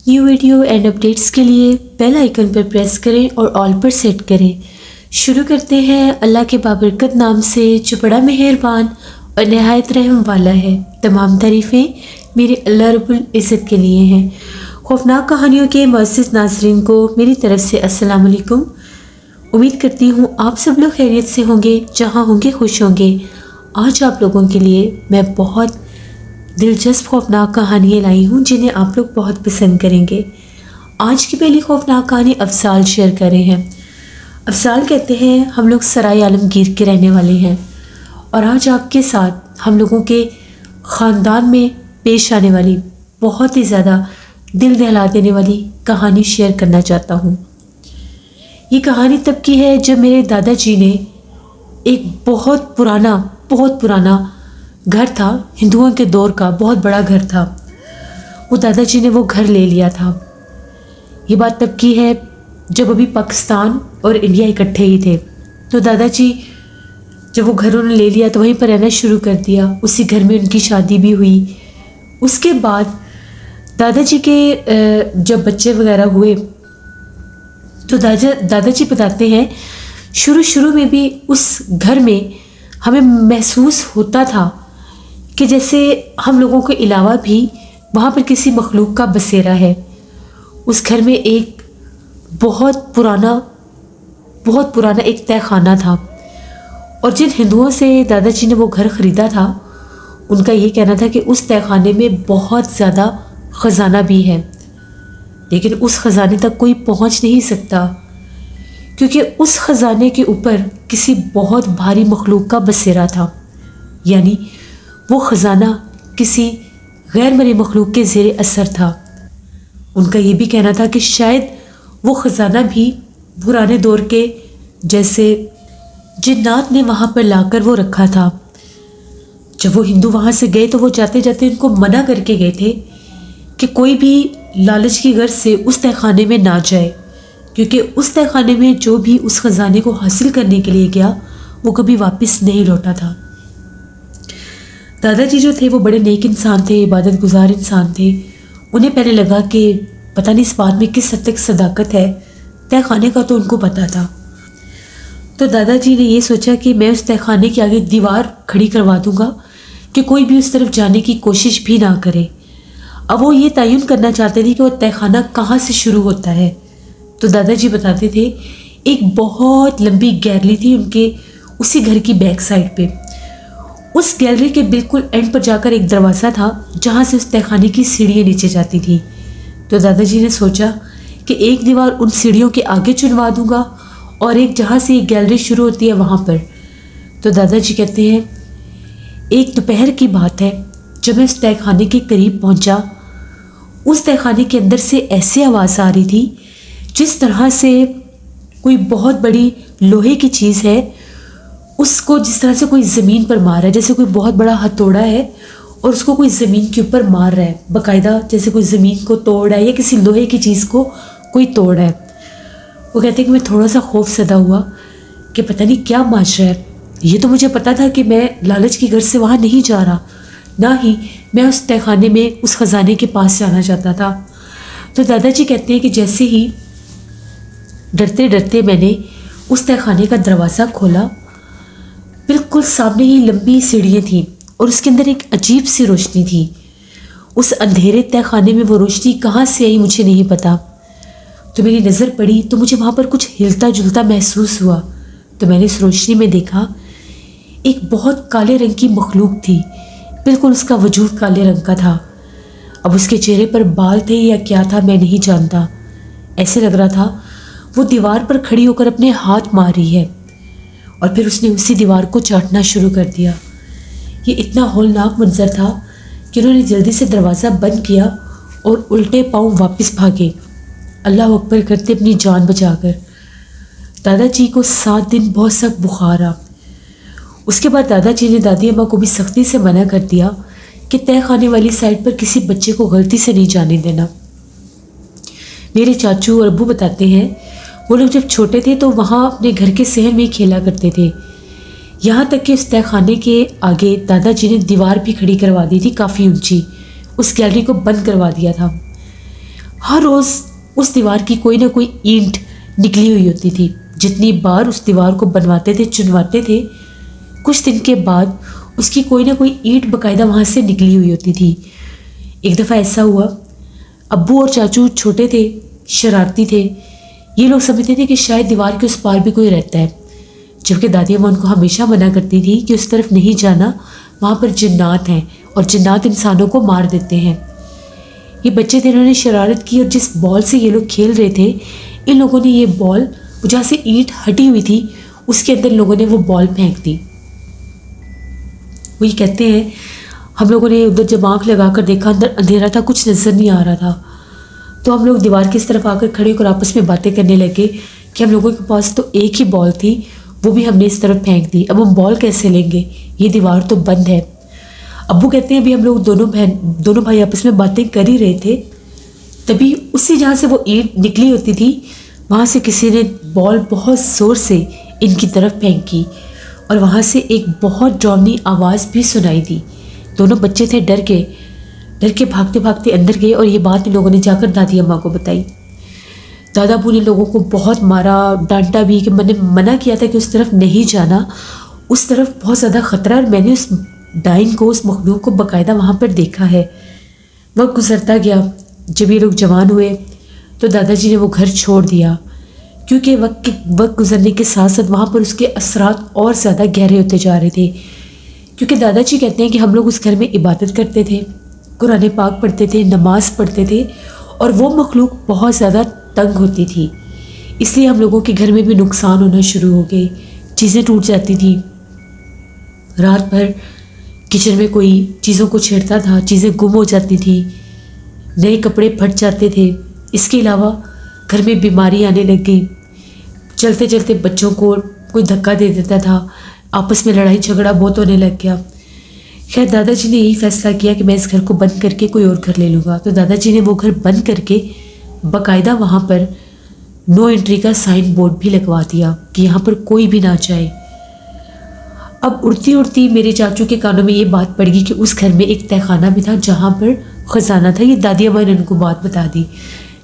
New video and updates के लिए bell icon पर प्रेस करें और ऑल पर सेट करें। शुरू करते हैं अल्लाह के बाबरकत नाम से जो बड़ा मेहरबान और नहायत रहम वाला है। तमाम तारीफ़ें मेरे अल्लाह रब्बुल इज़्ज़त के लिए हैं। खौफनाक कहानियों के मुअज़्ज़िज़ नाज़रीन को मेरी तरफ़ से अस्सलाम वालेकुम। उम्मीद करती हूँ आप सब लोग खैरियत से होंगे, जहाँ होंगे खुश होंगे। आज आप लोगों के लिए मैं बहुत दिलचस्प खौफनाक कहानियाँ लाई हूँ जिन्हें आप लोग बहुत पसंद करेंगे। आज की पहली खौफनाक कहानी अफसाल शेयर कर रहे हैं। अफसाल कहते हैं हम लोग सराय आलमगीर के रहने वाले हैं और आज आपके साथ हम लोगों के ख़ानदान में पेश आने वाली बहुत ही ज़्यादा दिल दहला देने वाली कहानी शेयर करना चाहता हूँ। ये कहानी तब की है जब मेरे दादाजी ने एक बहुत पुराना घर था, हिंदुओं के दौर का बहुत बड़ा घर था। वो दादाजी ने वो घर ले लिया था। ये बात तब की है जब अभी पाकिस्तान और इंडिया इकट्ठे ही थे। तो दादाजी जब वो घर उन्होंने ले लिया तो वहीं पर रहना शुरू कर दिया। उसी घर में उनकी शादी भी हुई। उसके बाद दादाजी के जब बच्चे वगैरह हुए तो दादाजी बताते हैं शुरू में भी उस घर में हमें महसूस होता था कि जैसे हम लोगों के अलावा भी वहाँ पर किसी मखलूक का बसेरा है। उस घर में एक बहुत पुराना एक तहखाना था और जिन हिंदुओं से दादाजी ने वो घर ख़रीदा था उनका ये कहना था कि उस तहखाने में बहुत ज़्यादा ख़जाना भी है, लेकिन उस ख़जाने तक कोई पहुँच नहीं सकता क्योंकि उस ख़जाने के ऊपर किसी बहुत भारी मखलूक का बसेरा था। यानी वो ख़जाना किसी गैर मरी मखलूक के ज़ेरे असर था। उनका ये भी कहना था कि शायद वो ख़जाना भी पुराने दौर के जैसे जिन्नात ने वहाँ पर लाकर वो रखा था। जब वो हिंदू वहाँ से गए तो वो जाते जाते उनको मना करके गए थे कि कोई भी लालच की गर्ज से उस तहखाने में ना जाए, क्योंकि उस तहखाने में जो भी उस ख़जाने को हासिल करने के लिए गया वो कभी वापस नहीं लौटा था। दादाजी जो थे वो बड़े नेक इंसान थे, इबादत गुजार इंसान थे। उन्हें पहले लगा कि पता नहीं इस बात में किस हद तक सदाकत है, तहखाने का तो उनको पता था। तो दादाजी ने ये सोचा कि मैं उस तहखाने के आगे दीवार खड़ी करवा दूंगा कि कोई भी उस तरफ जाने की कोशिश भी ना करे। अब वो ये तयन करना चाहते थे कि वो तहखाना कहाँ से शुरू होता है। तो दादाजी बताते थे एक बहुत लंबी गैलरी थी उनके उसी घर की बैक साइड पे। उस गैलरी के बिल्कुल एंड पर जाकर एक दरवाज़ा था जहाँ से उस तहखाने की सीढ़ियाँ नीचे जाती थी। तो दादाजी ने सोचा कि एक दीवार उन सीढ़ियों के आगे चुनवा दूंगा और एक जहाँ से ये गैलरी शुरू होती है वहाँ पर। तो दादाजी कहते हैं एक दोपहर की बात है जब मैं उस तहखाने के करीब पहुँचा। उस तहखाने के अंदर से ऐसी आवाज़ आ रही थी जिस तरह से कोई बहुत बड़ी लोहे की चीज़ है उसको जिस तरह से कोई ज़मीन पर मार रहा है, जैसे कोई बहुत बड़ा हथौड़ा है और उसको कोई ज़मीन के ऊपर मार रहा है बाकायदा, जैसे कोई ज़मीन को तोड़ रहा है या किसी लोहे की चीज़ को कोई तोड़ रहा है। वो कहते हैं कि मैं थोड़ा सा खौफ ज़दा हुआ कि पता नहीं क्या माजरा है। ये तो मुझे पता था कि मैं लालच की गर्ज से वहाँ नहीं जा रहा, ना ही मैं उस तहखाने में उस ख़जाने के पास जाना चाहता था। तो दादाजी कहते हैं कि जैसे ही डरते डरते मैंने उस तहखाने का दरवाज़ा खोला, बिल्कुल सामने ही लंबी सीढ़ियाँ थीं और उसके अंदर एक अजीब सी रोशनी थी। उस अंधेरे तहखाने में वो रोशनी कहाँ से आई मुझे नहीं पता। तो मेरी नज़र पड़ी तो मुझे वहाँ पर कुछ हिलता जुलता महसूस हुआ। तो मैंने इस रोशनी में देखा एक बहुत काले रंग की मखलूक थी, बिल्कुल उसका वजूद काले रंग का था। अब उसके चेहरे पर बाल थे या क्या था मैं नहीं जानता। ऐसे लग रहा था वो दीवार पर खड़ी होकर अपने हाथ मार रही है और फिर उसने उसी दीवार को चाटना शुरू कर दिया। ये इतना हौलनाक मंजर था कि उन्होंने जल्दी से दरवाज़ा बंद किया और उल्टे पाँव वापस भागे, अल्लाह अकबर करते अपनी जान बचाकर। दादाजी को 7 दिन बहुत सख्त बुखार आ। उसके बाद दादाजी ने दादी अम्मा को भी सख्ती से मना कर दिया कि तहखाने वाली साइड पर किसी बच्चे को गलती से नहीं जाने देना। मेरे चाचू और अब्बू बताते हैं वो लोग जब छोटे थे तो वहाँ अपने घर के सहन में खेला करते थे। यहाँ तक कि उस तहखाने के आगे दादाजी ने दीवार भी खड़ी करवा दी थी काफ़ी ऊंची, उस गैलरी को बंद करवा दिया था। हर रोज़ उस दीवार की कोई ना कोई ईंट निकली हुई होती थी। जितनी बार उस दीवार को बनवाते थे, चुनवाते थे, कुछ दिन के बाद उसकी कोई ना कोई ईंट बाकायदा वहाँ से निकली हुई होती थी। एक दफ़ा ऐसा हुआ, अब्बू और चाचू छोटे थे, शरारती थे। ये लोग समझते थे कि शायद दीवार के उस पार भी कोई रहता है, जबकि दादी अम्मा उनको हमेशा मना करती थी कि उस तरफ नहीं जाना, वहाँ पर जिन्नात हैं और जिन्नात इंसानों को मार देते हैं। ये बच्चे थे, इन्होंने शरारत की और जिस बॉल से ये लोग खेल रहे थे, इन लोगों ने ये बॉल, जहाँ से ईंट हटी हुई थी, उसके अंदर लोगों ने वो बॉल फेंक दी। वो ये कहते हैं, हम लोगों ने उधर जब आँख लगा कर देखा, अंदर अंधेरा था, कुछ नज़र नहीं आ रहा था। तो हम लोग दीवार की इस तरफ आकर खड़े होकर आपस में बातें करने लगे कि हम लोगों के पास तो एक ही बॉल थी, वो भी हमने इस तरफ फेंक दी, अब हम बॉल कैसे लेंगे, ये दीवार तो बंद है। अब्बू कहते हैं, अभी हम लोग दोनों भाई आपस में बातें कर ही रहे थे, तभी उसी जहाँ से वो ईंट निकली होती थी, वहाँ से किसी ने बॉल बहुत ज़ोर से इनकी तरफ फेंकी और वहाँ से एक बहुत डरावनी आवाज़ भी सुनाई दी। दोनों बच्चे थे, डर के भागते भागते अंदर गए और ये बात इन लोगों ने जाकर दादी अम्मा को बताई। दादा अब्बू ने लोगों को बहुत मारा, डांटा भी कि मैंने मना किया था कि उस तरफ नहीं जाना, उस तरफ बहुत ज़्यादा ख़तरा, और मैंने उस डाइन को, उस मखलूक को बाकायदा वहाँ पर देखा है। वक्त गुजरता गया। जब ये लोग जवान हुए तो दादाजी ने वो घर छोड़ दिया, क्योंकि वक्त गुजरने के साथ साथ वहाँ पर उसके असरात और ज़्यादा गहरे होते जा रहे थे। क्योंकि दादाजी कहते हैं कि हम लोग उस घर में इबादत करते थे, कुरान पाक पढ़ते थे, नमाज़ पढ़ते थे, और वो मखलूक बहुत ज़्यादा तंग होती थी, इसलिए हम लोगों के घर में भी नुकसान होना शुरू हो गए। चीज़ें टूट जाती थी, रात भर किचन में कोई चीज़ों को छेड़ता था, चीज़ें गुम हो जाती थी, नए कपड़े फट जाते थे। इसके अलावा घर में बीमारी आने लग गई, चलते चलते बच्चों को कोई धक्का दे देता था, आपस में लड़ाई झगड़ा बहुत होने लग गया। खैर दादाजी ने यही फैसला किया कि मैं इस घर को बंद करके कोई और घर ले लूँगा। तो दादाजी ने वो घर बंद करके बाकायदा वहाँ पर नो एंट्री का साइन बोर्ड भी लगवा दिया कि यहाँ पर कोई भी ना जाए। अब उड़ती उड़ती मेरे चाचू के कानों में ये बात पड़ गई कि उस घर में एक तहखाना भी था जहाँ पर ख़जाना था। ये दादी अम्मा ने उनको बात बता दी,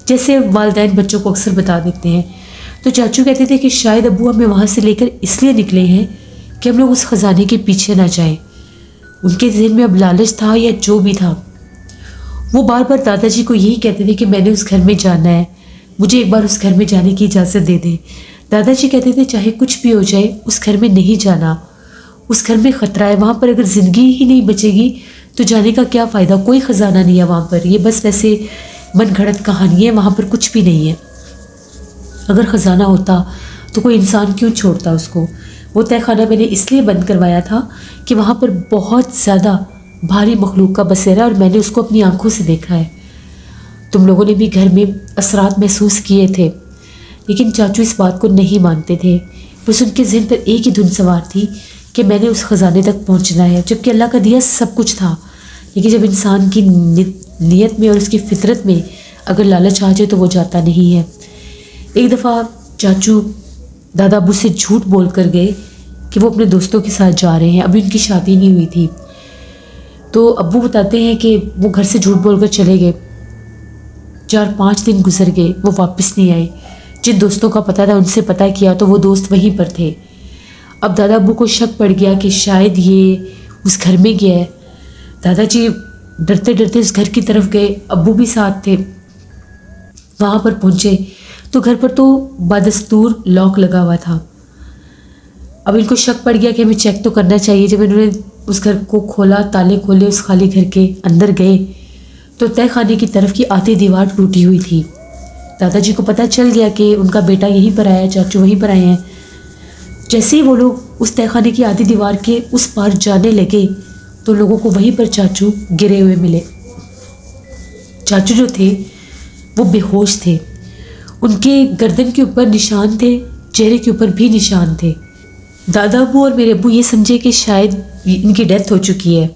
जैसे वालिदैन बच्चों को अक्सर बता देते हैं। तो चाचू कहते थे कि शायद अब्बू हमें वहाँ से लेकर इसलिए निकले हैं कि हम लोग उस ख़जाने के पीछे ना जाएं। उनके ज़हन में अब लालच था या जो भी था, वो बार बार दादाजी को यही कहते थे कि मैंने उस घर में जाना है, मुझे एक बार उस घर में जाने की इजाज़त दे दें। दादाजी कहते थे चाहे कुछ भी हो जाए, उस घर में नहीं जाना, उस घर में ख़तरा है, वहाँ पर अगर ज़िंदगी ही नहीं बचेगी तो जाने का क्या फ़ायदा, कोई ख़जाना नहीं है वहाँ पर, ये बस वैसे मन घड़त कहानी है, वहाँ पर कुछ भी नहीं है। अगर ख़जाना होता तो कोई इंसान क्यों छोड़ता उसको। वो तहखाना मैंने इसलिए बंद करवाया था कि वहाँ पर बहुत ज़्यादा भारी मखलूक का बसेरा, और मैंने उसको अपनी आंखों से देखा है। तुम लोगों ने भी घर में असरात महसूस किए थे, लेकिन चाचू इस बात को नहीं मानते थे। बस उनके ज़हन पर एक ही धुन सवार थी कि मैंने उस ख़जाने तक पहुँचना है, जबकि अल्लाह का दिया सब कुछ था। लेकिन जब इंसान की नीयत में और उसकी फितरत में अगर लालच आ जाए तो वो जाता नहीं है। एक दफ़ा चाचू दादा अब्बू से झूठ बोल कर गए कि वो अपने दोस्तों के साथ जा रहे हैं, अभी उनकी शादी नहीं हुई थी। तो अब्बू बताते हैं कि वो घर से झूठ बोल कर चले गए। 4-5 दिन गुजर गए, वो वापस नहीं आए। जिन दोस्तों का पता था उनसे पता किया तो वो दोस्त वहीं पर थे। अब दादा अब्बू को शक पड़ गया कि शायद ये उस घर में गया है। दादाजी डरते डरते उस घर की तरफ गए, अब्बू भी साथ थे। वहाँ पर पहुँचे तो घर पर तो बदस्तूर लॉक लगा हुआ था। अब इनको शक पड़ गया कि हमें चेक तो करना चाहिए। जब इन्होंने उस घर को खोला, ताले खोले, उस खाली घर के अंदर गए तो तय खाने की तरफ की आधी दीवार टूटी हुई थी। दादाजी को पता चल गया कि उनका बेटा यहीं पर आया है, चाचू वहीं पर आए हैं। जैसे ही वो लोग उस तहखाने की आधी दीवार के उस पार जाने लगे तो लोगों को वहीं पर चाचू गिरे हुए मिले। चाचू जो थे वो बेहोश थे, उनके गर्दन के ऊपर निशान थे, चेहरे के ऊपर भी निशान थे। दादा अब्बू और मेरे अब्बू ये समझे कि शायद इनकी डेथ हो चुकी है,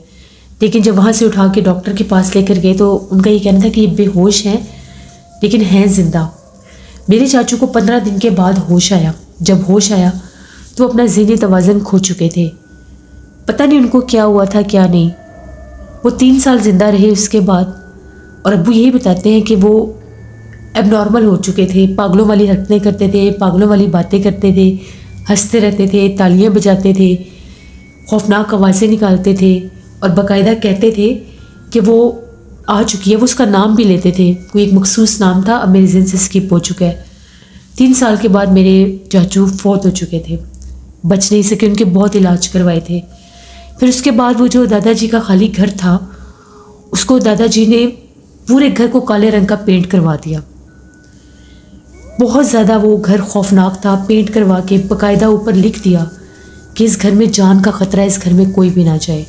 लेकिन जब वहाँ से उठा के डॉक्टर के पास लेकर गए तो उनका ये कहना था कि ये बेहोश हैं लेकिन हैं ज़िंदा। मेरे चाचू को 15 दिन के बाद होश आया। जब होश आया तो अपना ज़हनी तवाज़ुन खो चुके थे। पता नहीं उनको क्या हुआ था क्या नहीं। वो 3 साल ज़िंदा रहे उसके बाद, और अब्बू यही बताते हैं कि वो एबनॉर्मल हो चुके थे, पागलों वाली हरकतें करते थे, पागलों वाली बातें करते थे, हंसते रहते थे, तालियां बजाते थे, खौफनाक आवाज़ें निकालते थे और बाकायदा कहते थे कि वो आ चुकी है। वो उसका नाम भी लेते थे, कोई एक मखसूस नाम था, अब मेरे ज़हन से स्किप हो चुका है। 3 साल के बाद मेरे चाचू फौत हो चुके थे, बच नहीं सके, उनके बहुत इलाज करवाए थे। फिर उसके बाद वो जो दादाजी का खाली घर था, उसको दादाजी ने पूरे घर को काले रंग का पेंट करवा दिया। बहुत ज़्यादा वो घर खौफनाक था। पेंट करवा के बाकायदा ऊपर लिख दिया कि इस घर में जान का ख़तरा है, इस घर में कोई भी ना जाए।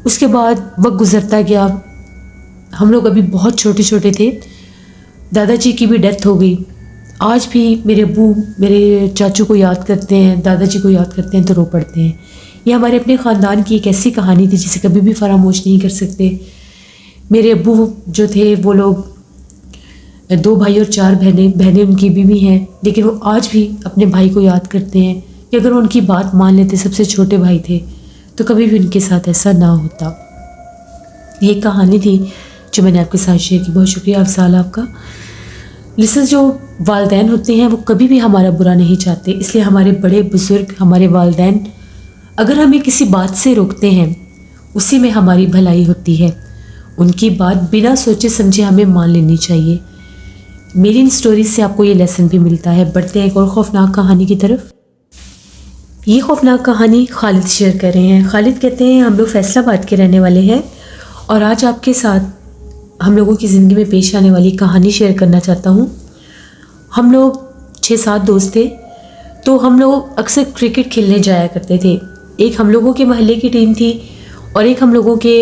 उसके बाद वक्त गुजरता गया, हम लोग अभी बहुत छोटे छोटे थे, दादाजी की भी डेथ हो गई। आज भी मेरे अब्बू मेरे चाचू को याद करते हैं, दादाजी को याद करते हैं तो रो पड़ते हैं। ये हमारे अपने ख़ानदान की एक ऐसी कहानी थी जिसे कभी भी फरामोश नहीं कर सकते। मेरे अब्बू जो थे वो लोग 2 भाई और 4 बहनें उनकी भी हैं, लेकिन वो आज भी अपने भाई को याद करते हैं कि अगर वो उनकी बात मान लेते, सबसे छोटे भाई थे, तो कभी भी उनके साथ ऐसा ना होता। ये कहानी थी जो मैंने आपके साथ शेयर की। बहुत शुक्रिया अफसाल आपका। लिसन, जो वालिदैन होते हैं वो कभी भी हमारा बुरा नहीं चाहते, इसलिए हमारे बड़े बुज़ुर्ग, हमारे वालिदैन अगर हमें किसी बात से रोकते हैं, उसी में हमारी भलाई होती है। उनकी बात बिना सोचे समझे हमें मान लेनी चाहिए। मेरी इन स्टोरीज से आपको ये लेसन भी मिलता है। बढ़ते हैं एक और खौफनाक कहानी की तरफ। ये खौफनाक कहानी खालिद शेयर कर रहे हैं। खालिद कहते हैं, हम लोग फैसलाबाद के रहने वाले हैं और आज आपके साथ हम लोगों की ज़िंदगी में पेश आने वाली कहानी शेयर करना चाहता हूँ। हम लोग 6-7 दोस्त थे, तो हम लोग अक्सर क्रिकेट खेलने जाया करते थे। एक हम लोगों के मोहल्ले की टीम थी और एक हम लोगों के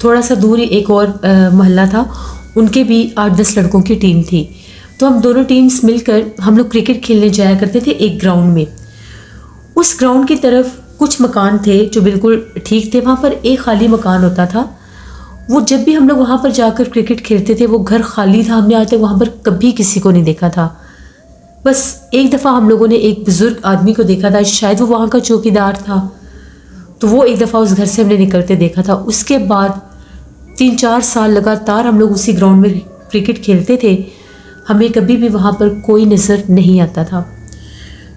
थोड़ा सा दूर एक और मोहल्ला था, उनके भी 8-10 लड़कों की टीम थी। तो हम दोनों टीम्स मिलकर हम लोग क्रिकेट खेलने जाया करते थे एक ग्राउंड में। उस ग्राउंड की तरफ कुछ मकान थे जो बिल्कुल ठीक थे, वहाँ पर एक खाली मकान होता था। वो जब भी हम लोग वहाँ पर जाकर क्रिकेट खेलते थे, वो घर खाली था, हमने आज तक वहाँ पर कभी किसी को नहीं देखा था। बस एक दफ़ा हम लोगों ने एक बुज़ुर्ग आदमी को देखा था, शायद वो वहाँ का चौकीदार था, तो वो एक दफ़ा उस घर से हमने निकलते देखा था। उसके बाद 3-4 साल लगातार हम लोग उसी ग्राउंड में क्रिकेट खेलते थे, हमें कभी भी वहाँ पर कोई नज़र नहीं आता था।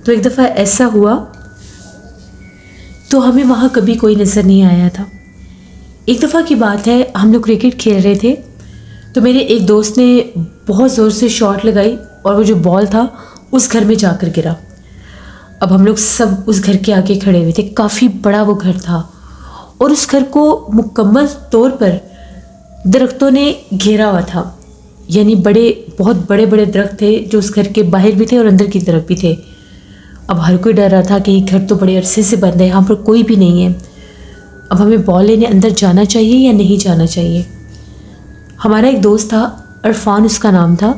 तो एक दफ़ा ऐसा हुआ तो हमें वहाँ कभी कोई नज़र नहीं आया था। एक दफ़ा की बात है, हम लोग क्रिकेट खेल रहे थे, तो मेरे एक दोस्त ने बहुत ज़ोर से शॉट लगाई और वो जो बॉल था उस घर में जाकर गिरा। अब हम लोग सब उस घर के आगे खड़े हुए थे। काफ़ी बड़ा वो घर था और उस घर को मुकम्मल तौर पर दरख्तों ने घेरा हुआ था, यानी बहुत बड़े बड़े दरख्त थे जो उस घर के बाहर भी थे और अंदर की तरफ भी थे। अब हर कोई डर रहा था कि ये घर तो बड़े अरसे से बंद है, यहाँ पर कोई भी नहीं है, अब हमें बॉल लेने अंदर जाना चाहिए या नहीं जाना चाहिए। हमारा एक दोस्त था, इरफान उसका नाम था,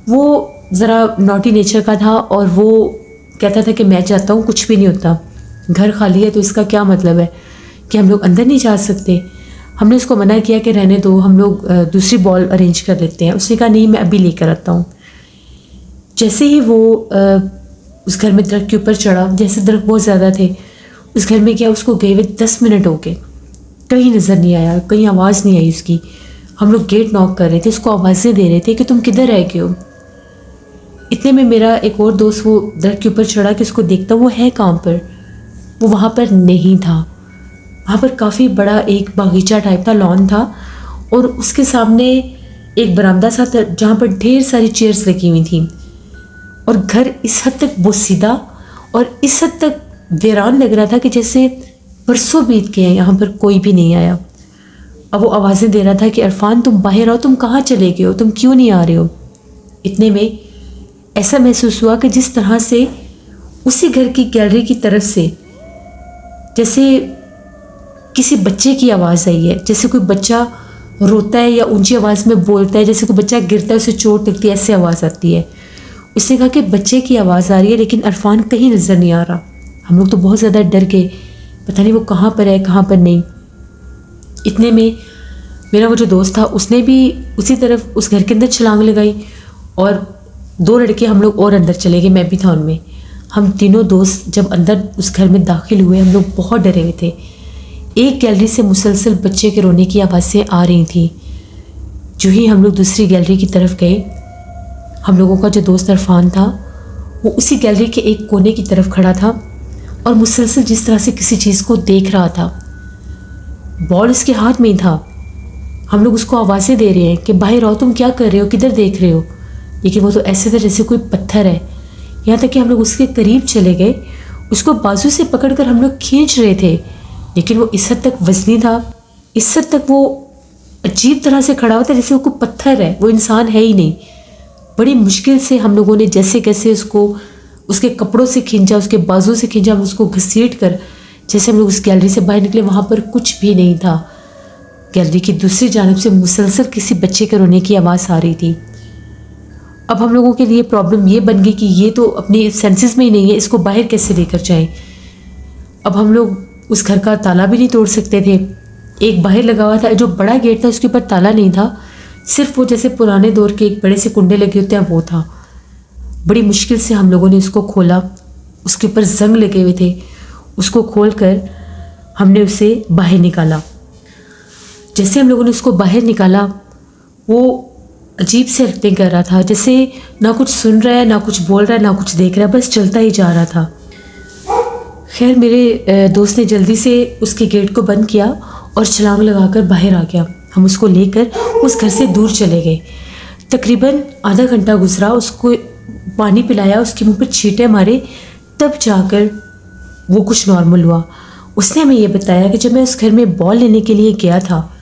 वो ज़रा नॉटी नेचर का था और वो कहता था कि मैं जाता हूँ, कुछ भी नहीं होता, घर खाली है तो इसका क्या मतलब है कि हम लोग अंदर नहीं जा सकते। हमने उसको मना किया कि रहने दो, हम लोग दूसरी बॉल अरेंज कर लेते हैं। उसने कहा नहीं, मैं अभी लेकर आता हूँ। जैसे ही वो उस घर में दरख्त के ऊपर चढ़ा, जैसे दरख्त बहुत ज़्यादा थे, उस घर में क्या उसको गए हुए 10 मिनट हो गए, कहीं नज़र नहीं आया, कहीं आवाज़ नहीं आई उसकी। हम लोग गेट नॉक कर रहे थे, उसको आवाज़ें दे रहे थे कि तुम किधर रह गए हो। इतने में मेरा एक और दोस्त वो दरख्त के ऊपर चढ़ा कि उसको देखता वो है कहाँ पर। वो वहाँ पर नहीं था। वहाँ पर काफ़ी बड़ा एक बागीचा टाइप था, लॉन था, और उसके सामने एक बरामदा सा था जहाँ पर ढेर सारी चेयर्स लगी हुई थी। और घर इस हद तक बोसीदा और इस हद तक वीरान लग रहा था कि जैसे बरसों बीत गए हैं, यहाँ पर कोई भी नहीं आया। अब वो आवाज़ें दे रहा था कि इरफान तुम बाहर आओ, तुम कहाँ चले गए हो, तुम क्यों नहीं आ रहे हो। इतने में ऐसा महसूस हुआ कि जिस तरह से उसी घर की गैलरी की तरफ से जैसे किसी बच्चे की आवाज़ आई है, जैसे कोई बच्चा रोता है या ऊंची आवाज़ में बोलता है, जैसे कोई बच्चा गिरता है उसे चोट लगती है, ऐसे आवाज़ आती है। उसने कहा कि बच्चे की आवाज़ आ रही है लेकिन इरफान कहीं नज़र नहीं आ रहा। हम लोग तो बहुत ज़्यादा डर गए, पता नहीं वो कहाँ पर है कहाँ पर नहीं। इतने में मेरा वो जो दोस्त था उसने भी उसी तरफ उस घर के अंदर छलांग लगाई और 2 लड़के हम लोग और अंदर चले गए, मैं भी था उनमें। हम तीनों दोस्त जब अंदर उस घर में दाखिल हुए, हम लोग बहुत डरे हुए थे। एक गैलरी से मुसलसल बच्चे के रोने की आवाज़ें आ रही थी। जो ही हम लोग दूसरी गैलरी की तरफ गए, हम लोगों का जो दोस्त इरफान था वो उसी गैलरी के एक कोने की तरफ खड़ा था और मुसलसल जिस तरह से किसी चीज़ को देख रहा था। बॉल उसके हाथ में ही था। हम लोग उसको आवाज़ें दे रहे हैं कि बाहर आओ, तुम क्या कर रहे हो, किधर देख रहे हो, लेकिन वो तो ऐसे था जैसे कोई पत्थर है। यहाँ तक कि हम लोग उसके करीब चले गए, उसको बाजू से पकड़कर हम लोग खींच रहे थे, लेकिन वो इस हद तक वजनी था, इस हद तक वो अजीब तरह से खड़ा होता है जैसे वो कोई पत्थर है, वो इंसान है ही नहीं। बड़ी मुश्किल से हम लोगों ने जैसे कैसे उसको उसके कपड़ों से खींचा, उसके बाजू से खींचा, उसको घसीट कर जैसे हम लोग उस गैलरी से बाहर निकले। वहाँ पर कुछ भी नहीं था। गैलरी की दूसरी जानब से मुसलसल किसी बच्चे के रोने की आवाज़ आ रही थी। अब हम लोगों के लिए प्रॉब्लम ये बन गई कि ये तो अपनी सेंसेस में ही नहीं है, इसको बाहर कैसे लेकर जाएं। अब हम लोग उस घर का ताला भी नहीं तोड़ सकते थे। एक बाहर लगा हुआ था, जो बड़ा गेट था उसके ऊपर ताला नहीं था, सिर्फ वो जैसे पुराने दौर के एक बड़े से कुंडे लगे होते हैं वो था। बड़ी मुश्किल से हम लोगों ने उसको खोला, उसके ऊपर जंग लगे हुए थे। उसको खोलकर हमने उसे बाहर निकाला। जैसे हम लोगों ने उसको बाहर निकाला, वो अजीब से एक्टिंग कर रहा था, जैसे ना कुछ सुन रहा है, ना कुछ बोल रहा है, ना कुछ देख रहा है, बस चलता ही जा रहा था। खैर मेरे दोस्त ने जल्दी से उसके गेट को बंद किया और छलांग लगाकर बाहर आ गया। हम उसको लेकर उस घर से दूर चले गए। तकरीबन आधा घंटा गुजरा, उसको पानी पिलाया, उसके मुंह पर छींटे मारे, तब जाकर वो कुछ नॉर्मल हुआ। उसने हमें ये बताया कि जब मैं उस घर में बॉल लेने के लिए गया था,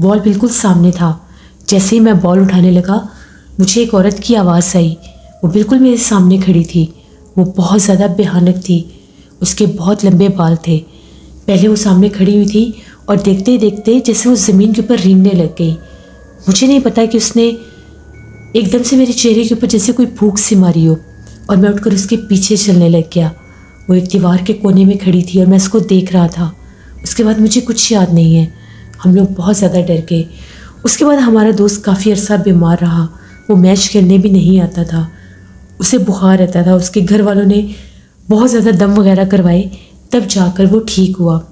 बॉल बिल्कुल सामने था। जैसे ही मैं बॉल उठाने लगा, मुझे एक औरत की आवाज़ आई। वो बिल्कुल मेरे सामने खड़ी थी। वो बहुत ज़्यादा भयानक थी। उसके बहुत लंबे बाल थे। पहले वो सामने खड़ी हुई थी और देखते ही देखते जैसे वो ज़मीन के ऊपर रेंगने लग गई। मुझे नहीं पता कि उसने एकदम से मेरे चेहरे के ऊपर जैसे कोई फूंक सी मारी हो और मैं उठकर उसके पीछे चलने लग गया। वो एक दीवार के कोने में खड़ी थी और मैं उसको देख रहा था। उसके बाद मुझे कुछ याद नहीं है। हम लोग बहुत ज़्यादा डर गए। उसके बाद हमारा दोस्त काफ़ी अरसा बीमार रहा। वो मैच खेलने भी नहीं आता था, उसे बुखार रहता था। उसके घर वालों ने बहुत ज़्यादा दम वगैरह करवाए, तब जाकर वो ठीक हुआ।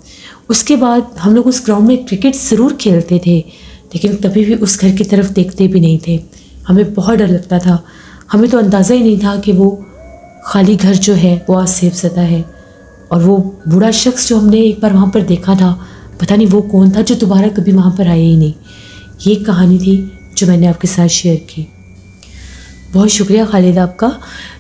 उसके बाद हम लोग उस ग्राउंड में क्रिकेट ज़रूर खेलते थे, लेकिन कभी भी उस घर की तरफ देखते भी नहीं थे। हमें बहुत डर लगता था। हमें तो अंदाज़ा ही नहीं था कि वो खाली घर जो है वो आज सेफज़दा है। और वो बूढ़ा शख्स जो हमने एक बार वहाँ पर देखा था, पता नहीं वो कौन था, जो दोबारा कभी वहाँ पर आया ही नहीं। ये कहानी थी जो मैंने आपके साथ शेयर की। बहुत शुक्रिया खालिद आपका।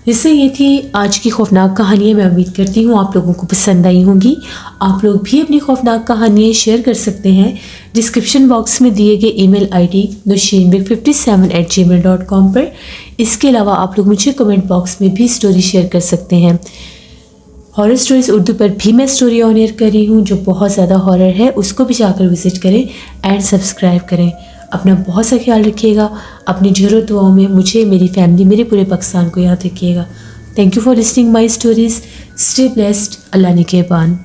वैसे ये थी आज की खौफनाक कहानियाँ। मैं उम्मीद करती हूँ आप लोगों को पसंद आई होंगी। आप लोग भी अपनी खौफनाक कहानियाँ शेयर कर सकते हैं डिस्क्रिप्शन बॉक्स में दिए गए ईमेल आईडी nushinbeg57@gmail.com पर। इसके अलावा आप लोग मुझे कमेंट बॉक्स में भी स्टोरी शेयर कर सकते हैं। हॉरर स्टोरीज़ उर्दू पर भी मैं स्टोरी ऑन एयर कर रही हूँ, जो बहुत ज़्यादा हॉरर है, उसको भी जाकर विज़िट करें एंड सब्सक्राइब करें। अपना बहुत सा ख्याल रखिएगा। अपनी ज़रूरत दुआओं में मुझे, मेरी फैमिली, मेरे पूरे पाकिस्तान को याद रखिएगा। Thank you for listening my stories. Stay blessed. Allah निगहबान।